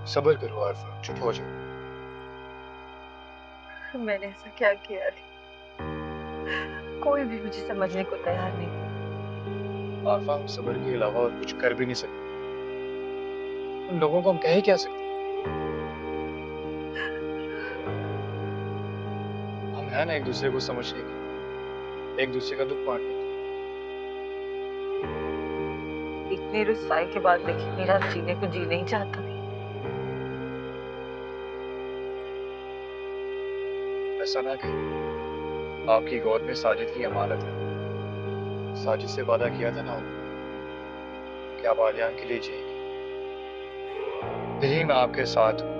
सब्र करो आरफा, चुप हो जाओ। मैंने ऐसा क्या किया अली? कोई भी मुझे समझने को तैयार नहीं। आरफा, हम सब्र के अलावा और कुछ कर भी नहीं सकते। उन लोगों को हम कह ही क्या सकते? हम हैं ना एक दूसरे को समझने के, एक दूसरे का दुख बांटने के। इतनी रुस्वाई के बाद देखिए मेरा जीने को जी नहीं चाहता। ऐसा ना कहिए, आपकी गोद में साजिद की अमानत है। साजिद से वादा किया था ना उन्होंने कि आप आलियान के लिए जिएंगे। यही मैं आपके साथ हूँ।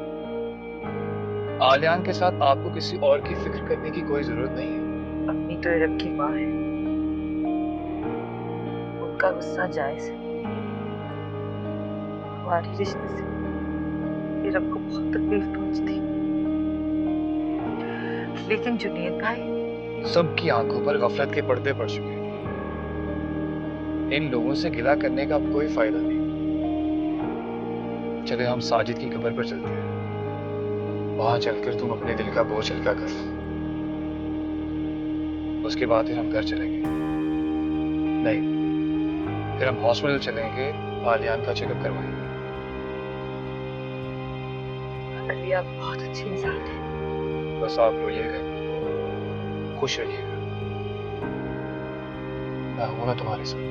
आलियान के साथ आपको किसी और की फिक्र करने की कोई जरूरत नहीं है। अपनी तो इरब की माँ है, उनका गुस्सा जायज है। हमारे रिश्ते से इरब को बहुत तकलीफ पहुंचती, लेकिन जुनेद भाई, सबकी आंखों पर गफलत के पर्दे पड़ चुके हैं। इन लोगों से गिला करने का अब कोई फायदा नहीं। चले हम साजिद की कब्र पर चलते हैं। वहां चलकर तुम अपने दिल का बोझ हल्का कर लो। उसके बाद फिर हम घर चलेंगे। नहीं, फिर हम हॉस्पिटल चलेंगे, आलियान का चेकअप करवाएंगे। अली आप बहुत अच्छे इंसान हैं। बस आप रोइएगा, खुश रहिएगा। मैं हूं ना तुम्हारे साथ।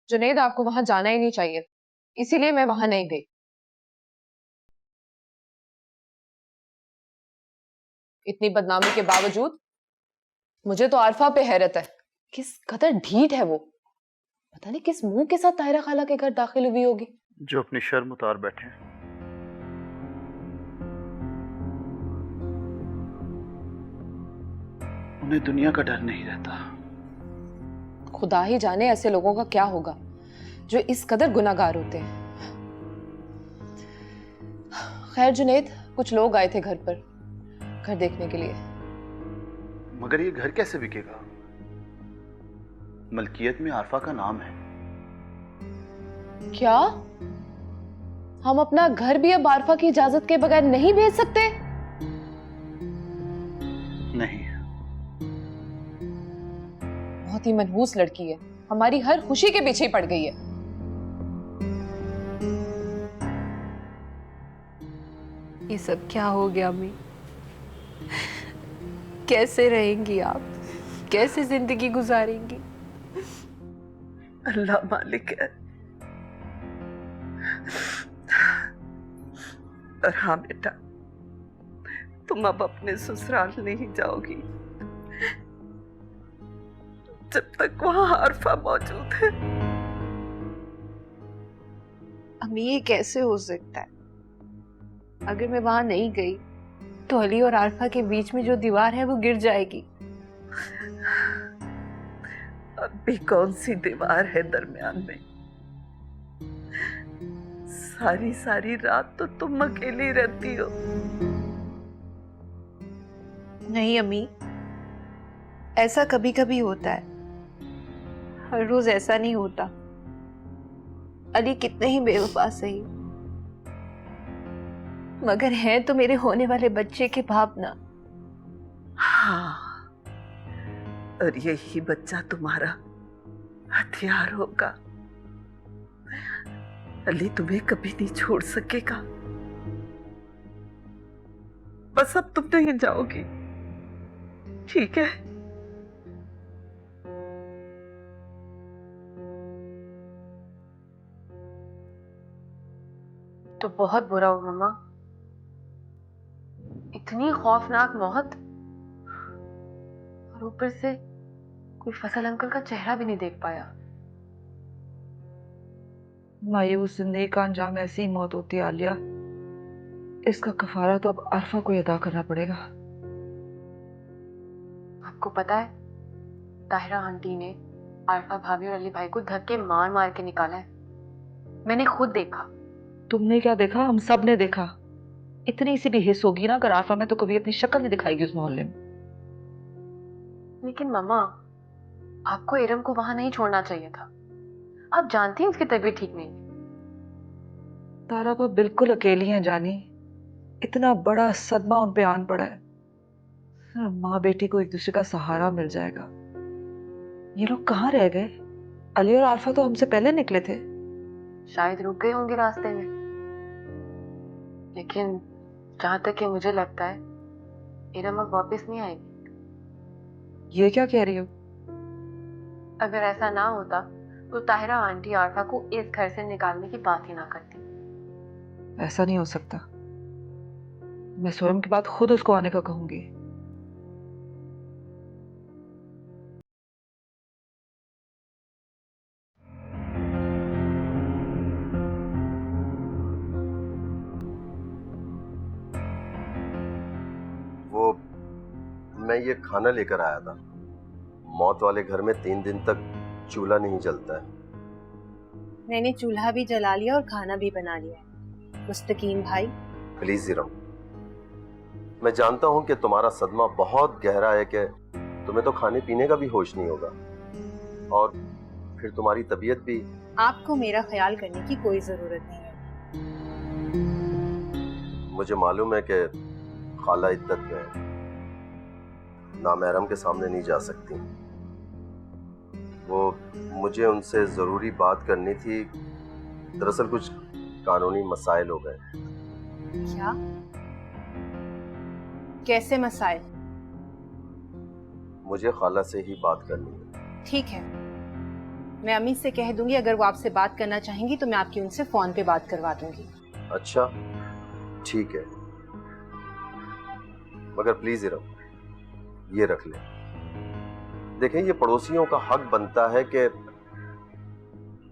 जुनेद, आपको वहां जाना ही नहीं चाहिए, इसीलिए मैं वहां नहीं गई। इतनी बदनामी के बावजूद मुझे तो आरफा पे हैरत है। किस कदर ढीठ है वो। पता नहीं किस मुंह के साथ ताहिरा खाला के घर दाखिल हुई होगी। जो अपनी शर्म उतार बैठे हैं। उन्हें दुनिया का डर नहीं रहता। खुदा ही जाने ऐसे लोगों का क्या होगा जो इस कदर गुनाहगार होते हैं। खैर जुनेद, कुछ लोग आए थे घर पर, घर देखने के लिए। मगर ये घर कैसे बिकेगा? मलकियत में आरफा का नाम है। क्या हम अपना घर भी अब आरफा की इजाजत के बगैर नहीं भेज सकते? नहीं। बहुत ही मनहूस लड़की है, हमारी हर खुशी के पीछे ही पड़ गई है। ये सब क्या हो गया अम्मी? कैसे रहेंगी आप? कैसे जिंदगी गुजारेंगी? अल्लाह मालिक है। और हाँ बेटा, तुम अब अपने ससुराल नहीं जाओगी जब तक वहां आरफा मौजूद है। अम्मी ये कैसे हो सकता है? अगर मैं वहां नहीं गई तो अली और आरफा के बीच में जो दीवार है वो गिर जाएगी। अब भी कौन सी दीवार है दरमियान में? सारी सारी रात तो तुम अकेली रहती हो। नहीं अम्मी, ऐसा कभी कभी होता है, हर रोज ऐसा नहीं होता। अली कितने ही बेवफा सही, मगर है तो मेरे होने वाले बच्चे के बाप ना। हाँ, और यही बच्चा तुम्हारा हथियार होगा। अली तुम्हें कभी नहीं छोड़ सकेगा। बस अब तुम नहीं जाओगी, ठीक है? तो बहुत बुरा हुआ मामा, इतनी खौफनाक मौत, और ऊपर से कोई फसल अंकल का चेहरा भी नहीं देख पाया। मायूस जिंदगी का अंजाम ऐसी ही मौत होती है आलिया। इसका कफारा तो अब आरफा को ही अदा करना पड़ेगा। आपको पता है, ताहिरा आंटी ने आरफा भाभी और अली भाई को धक्के मार मार के निकाला है। मैंने खुद देखा। तुमने क्या देखा? हम सब ने देखा। इतनी सी भी हिस्स होगी ना अगर आरफा में, तो कभी अपनी शक्ल नहीं दिखाएगी उस मोहल्ले में। लेकिन मम्मा, आपको इरम को वहां नहीं छोड़ना चाहिए था। आप जानती हैं उसकी तबीयत ठीक नहीं है। तारा वो बिल्कुल अकेली हैं जानी। इतना बड़ा सदमा उन पे आन पड़ा है। माँ बेटी को एक दूसरे का सहारा मिल जाएगा। ये लोग कहाँ रह गए? अली और आरफा तो हमसे पहले निकले थे। शायद रुक गए होंगे रास्ते में। लेकिन जहां तक कि मुझे लगता है, इरम अब वापस नहीं आएगी। ये क्या कह रही हो? अगर ऐसा ना होता तो ताहिरा आंटी आरफा को इस घर से निकालने की बात ही ना करती। ऐसा नहीं हो सकता। मैं स्वयं की बात खुद उसको आने का कहूंगी। वो मैं ये खाना लेकर आया था। मौत वाले घर में 3 दिन तक चूल्हा नहीं जलता है। मैंने चूल्हा भी जला लिया और खाना भी बना लिया है। मुस्तकीम भाई, प्लीज इरम, मैं जानता हूं कि तुम्हारा सदमा बहुत गहरा है, कि तुम्हें तो खाने पीने का भी होश नहीं होगा, और फिर तुम्हारी तबीयत भी। आपको मेरा ख्याल करने की कोई जरूरत नहीं है। मुझे मालूम है कि खाला इद्दत में है, नामहरम के सामने नहीं जा सकती। वो मुझे उनसे जरूरी बात करनी थी। दरअसल कुछ कानूनी मसाइल हो गए। क्या? कैसे मसाइल? मुझे खाला से ही बात करनी है। ठीक है, मैं अम्मी से कह दूंगी। अगर वो आपसे बात करना चाहेंगी तो मैं आपकी उनसे फोन पे बात करवा दूंगी। अच्छा, ठीक है, मगर प्लीज इरम, ये रख ले। देखें, ये पड़ोसियों का हक बनता है कि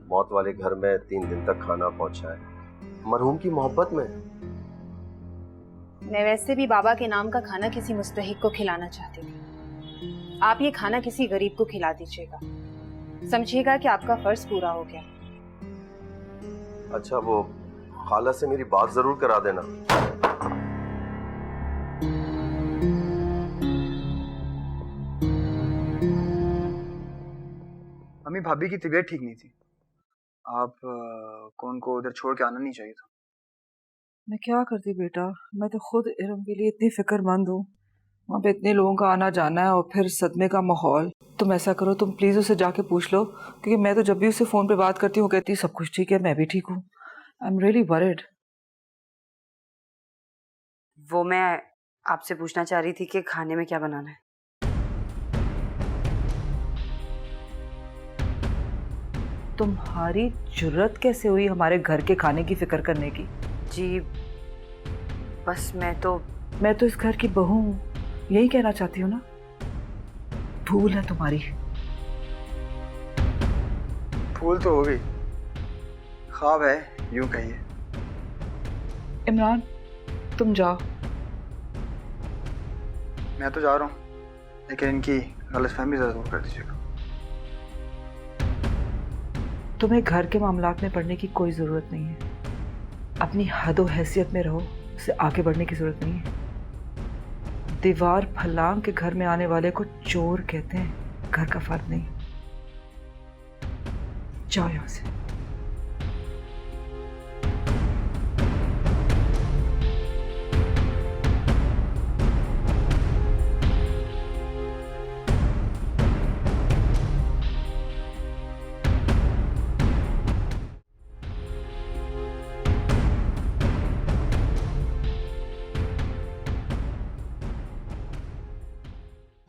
मौत वाले घर में 3 दिन तक खाना पहुंचाए, मरहूम की मोहब्बत में। मैं वैसे भी बाबा के नाम का खाना किसी मुस्तहिक को खिलाना चाहती थी। आप ये खाना किसी गरीब को खिला दीजिएगा। समझिएगा कि आपका फर्ज पूरा हो गया। अच्छा, वो खाला से मेरी बात जरूर करा देना। अम्मी, भाभी की तबीयत ठीक नहीं थी। आप कौन को उधर छोड़ के आना नहीं चाहिए था। मैं क्या करती बेटा, मैं तो खुद इरम के लिए इतनी फिक्रमंद हूँ। वहाँ पे इतने लोगों का आना जाना है और फिर सदमे का माहौल। तुम ऐसा करो, तुम प्लीज उसे जाके पूछ लो, क्योंकि मैं तो जब भी उससे फोन पे बात करती हूँ कहती है सब कुछ ठीक है, मैं भी ठीक हूँ। I am really worried. वो मैं आपसे पूछना चाह रही थी कि खाने में क्या बनाना है। तुम्हारी जुर्रत कैसे हुई हमारे घर के खाने की फिक्र करने की? जी बस मैं तो इस घर की बहू हूँ, यही कहना चाहती हूँ ना। भूल है तुम्हारी। भूल तो हो गई, ख्वाब है यूं कहिए। इमरान, तुम जाओ। मैं तो जा रहा हूँ, लेकिन इनकी गलतफहमी जरा दूर कर दीजिएगा। तुम्हें घर के मामलात में पड़ने की कोई ज़रूरत नहीं है। अपनी हद और हैसियत में रहो, उससे आगे बढ़ने की ज़रूरत नहीं है। दीवार फलांग के घर में आने वाले को चोर कहते हैं, घर का फर्क नहीं। जाओ यहाँ से।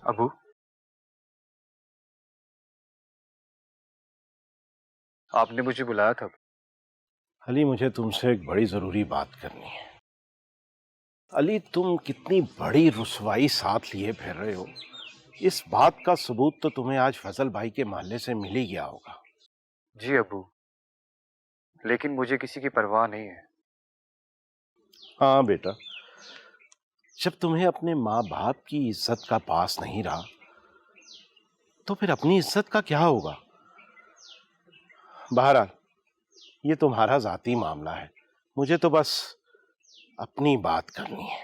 अबू, आपने मुझे बुलाया था। अली, मुझे तुमसे एक बड़ी जरूरी बात करनी है। अली, तुम कितनी बड़ी रुसवाई साथ लिए फिर रहे हो, इस बात का सबूत तो तुम्हें आज फजल भाई के महल्ले से मिल ही गया होगा। जी अबू, लेकिन मुझे किसी की परवाह नहीं है। हाँ बेटा, जब तुम्हें अपने माँ बाप की इज्जत का पास नहीं रहा तो फिर अपनी इज्जत का क्या होगा। बहरहाल, ये तुम्हारा जाती मामला है, मुझे तो बस अपनी बात करनी है।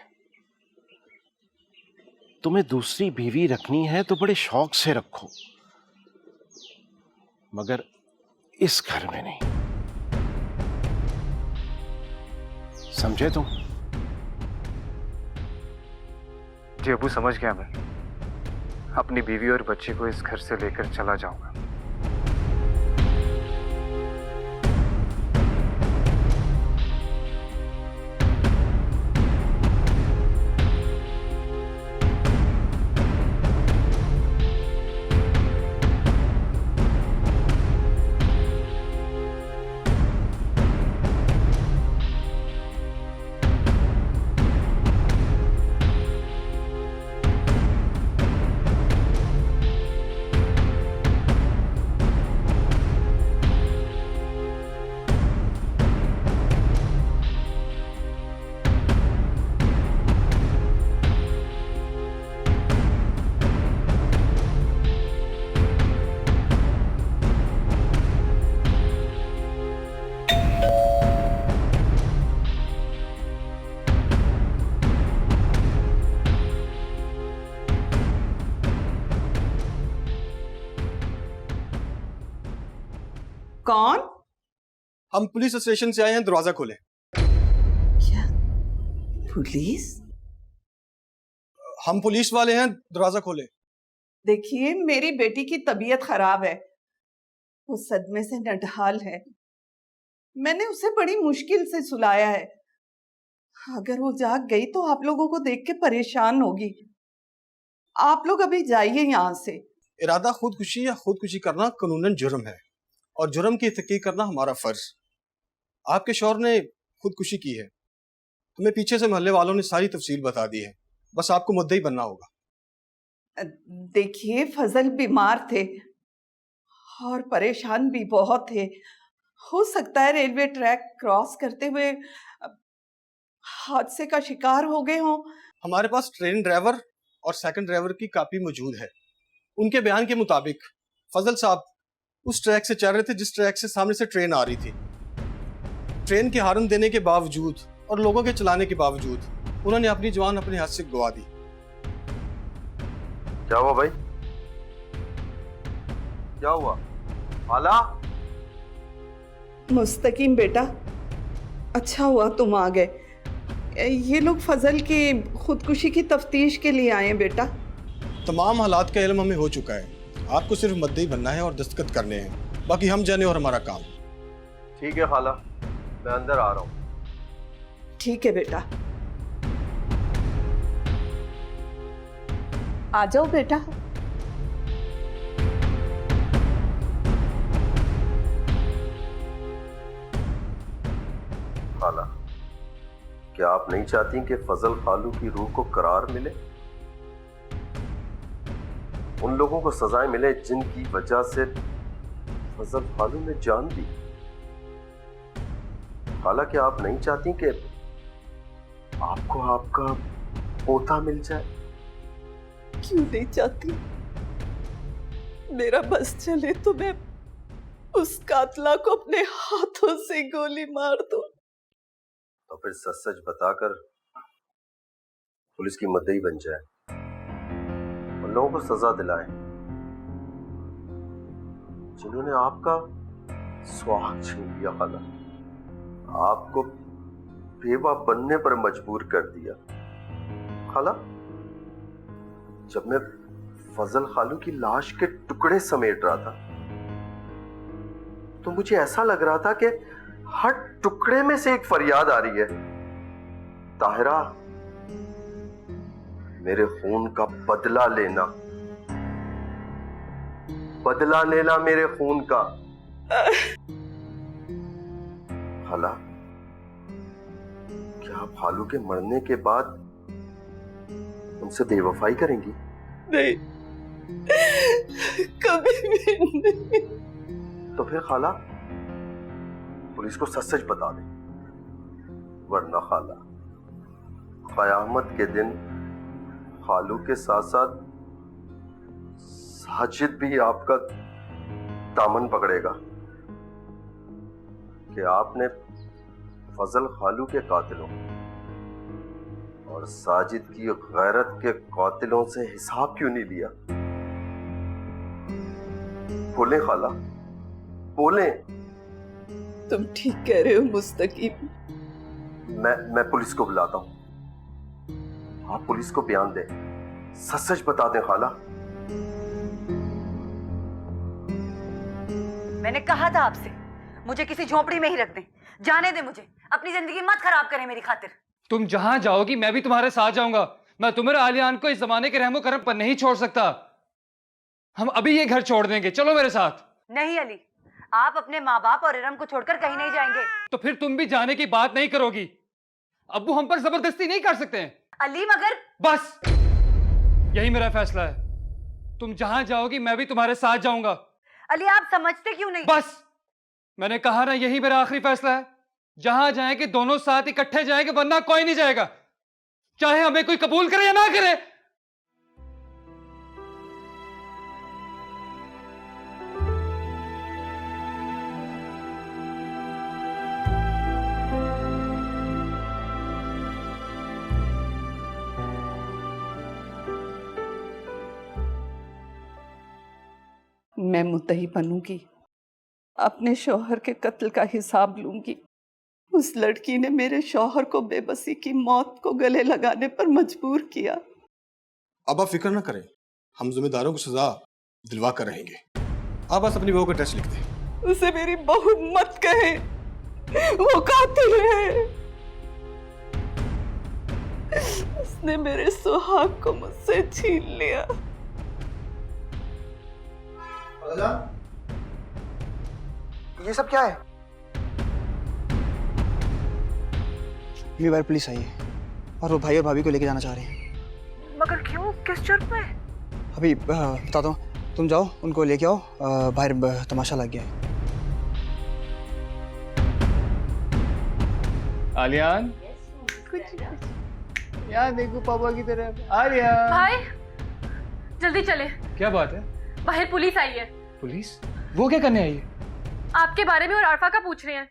तुम्हें दूसरी बीवी रखनी है तो बड़े शौक से रखो, मगर इस घर में नहीं। समझे तुम? जी अबू, समझ गया मैं। अपनी बीवी और बच्चे को इस घर से लेकर चला जाऊंगा। कौन? हम पुलिस स्टेशन से आए हैं, दरवाजा खोलें। क्या पुलिस? हम पुलिस वाले हैं, दरवाजा खोलें। देखिए, मेरी बेटी की तबीयत खराब है, वो सदमे से नढाल है। मैंने उसे बड़ी मुश्किल से सुलाया है। अगर वो जाग गई तो आप लोगों को देख के परेशान होगी। आप लोग अभी जाइए यहाँ से। इरादा खुदकुशी या खुदकुशी करना कानूनन जुर्म है और जुर्म की तहकीक करना हमारा फर्ज। आपके शौहर ने खुदकुशी की है। हमें पीछे से मोहल्ले वालों ने सारी तफसील बता दी है, बस आपको मुद्दई बनना होगा। देखिए, फजल बीमार थे और परेशान भी बहुत थे। हो सकता है रेलवे ट्रैक क्रॉस करते हुए हादसे का शिकार हो गए हों। हमारे पास ट्रेन ड्राइवर और सेकंड ड्राइवर की कॉपी मौजूद है। उनके बयान के मुताबिक फजल साहब उस ट्रैक से चल रहे थे जिस ट्रैक से सामने से ट्रेन आ रही थी। ट्रेन के हार्न देने के बावजूद और लोगों के चलाने के बावजूद उन्होंने अपनी जान अपने हाथ से गवा दी। क्या हुआ भाई? क्या हुआ? आला? मुस्तकीम बेटा, अच्छा हुआ तुम आ गए। ये लोग फजल की खुदकुशी की तफ्तीश के लिए आए हैं बेटा। तमाम हालात का इल्म हमें हो चुका है। आपको सिर्फ मुद्दई बनना है और दस्तखत करने हैं, बाकी हम जाने और हमारा काम। ठीक है खाला, मैं अंदर आ रहा हूँ। ठीक है बेटा, आ जाओ बेटा। खाला, क्या आप नहीं चाहती कि फजल खालू की रूह को करार मिले, उन लोगों को सजाएं मिले जिनकी वजह से फजल खालू ने जान दी? खाला, क्या आप नहीं चाहती कि आपको आपका पोता मिल जाए? क्यों नहीं चाहती? मेरा बस चले तो मैं उस कातला को अपने हाथों से गोली मार दूं। तो फिर सच सच बताकर पुलिस की मुद्दई बन जाए, उन लोगों को सजा दिलाएं जिन्होंने आपका सुहाग छीन लिया। खाला, आपको बेवा बनने पर मजबूर कर दिया। खाला, जब मैं फजल खालू की लाश के टुकड़े समेट रहा था तो मुझे ऐसा लग रहा था कि हर टुकड़े में से एक फरियाद आ रही है, ताहिरा, मेरे खून का बदला लेना, बदला लेना मेरे खून का। खाला, क्या आप खालू के मरने के बाद उनसे बेवफाई करेंगी? नहीं, कभी भी नहीं। तो फिर खाला, पुलिस को सच सच बता दें, वरना खाला, कयामत के दिन खालू के साथ साथ साजिद भी आपका दामन पकड़ेगा कि आपने फजल खालू के कातिलों और साजिद की गैरत के कातिलों से हिसाब क्यों नहीं लिया? बोले खाला, बोले। तुम ठीक कह रहे हो मुस्तकीम। मैं पुलिस को बुलाता हूं। आप पुलिस को बयान दें, सच सच बता दें खाला। मैंने कहा था आपसे मुझे किसी झोपड़ी में ही रख दें। जाने दे मुझे, अपनी जिंदगी मत खराब करें मेरी खातिर। तुम जहां जाओगी मैं भी तुम्हारे साथ जाऊंगा। मैं तुम्हारे आलियान को इस जमाने के रहमो करम पर नहीं छोड़ सकता। हम अभी ये घर छोड़ देंगे, चलो मेरे साथ। नहीं अली, आप अपने माँ बाप और इरम को छोड़कर कहीं नहीं जाएंगे। तो फिर तुम भी जाने की बात नहीं करोगी? अब्बू हम पर जबरदस्ती नहीं कर सकते हैं। अली मगर बस यही मेरा फैसला है। तुम जहां जाओगी मैं भी तुम्हारे साथ जाऊंगा। अली आप समझते क्यों नहीं? बस मैंने कहा ना, यही मेरा आखिरी फैसला है। जहां जाएंगे दोनों साथ इकट्ठे जाएंगे, वरना कोई नहीं जाएगा, चाहे हमें कोई कबूल करे या ना करे। मैं मुद्दई बनूंगी, अपने शौहर के कत्ल का हिसाब लूंगी। उस लड़की ने मेरे शौहर को बेबसी की मौत को गले लगाने पर मजबूर किया। अब आप फिक्र ना करें, हम जिम्मेदारों को सजा दिलवा कर रहेंगे। आप बस अपनी बहू का एड्रेस लिख दें। उसे मेरी बहू मत कहे, वो कातिल है। उसने मेरे सुहाग को मुझसे छीन लिया। ये सब क्या है? ये बार पुलिस आई है और वो भाई और भाभी को लेके जाना चाह रहे हैं। मगर क्यों, किस जुर्म में? अभी बताता हूँ, तुम जाओ उनको लेके आओ, बाहर तमाशा लग गया है। आलियान यार देखो पापा की तरफ। आलियान भाई जल्दी चले, क्या बात है? बाहर पुलिस आई है। पुलिस? वो क्या करने आई है? आपके बारे में और आरफा का पूछ रहे हैं।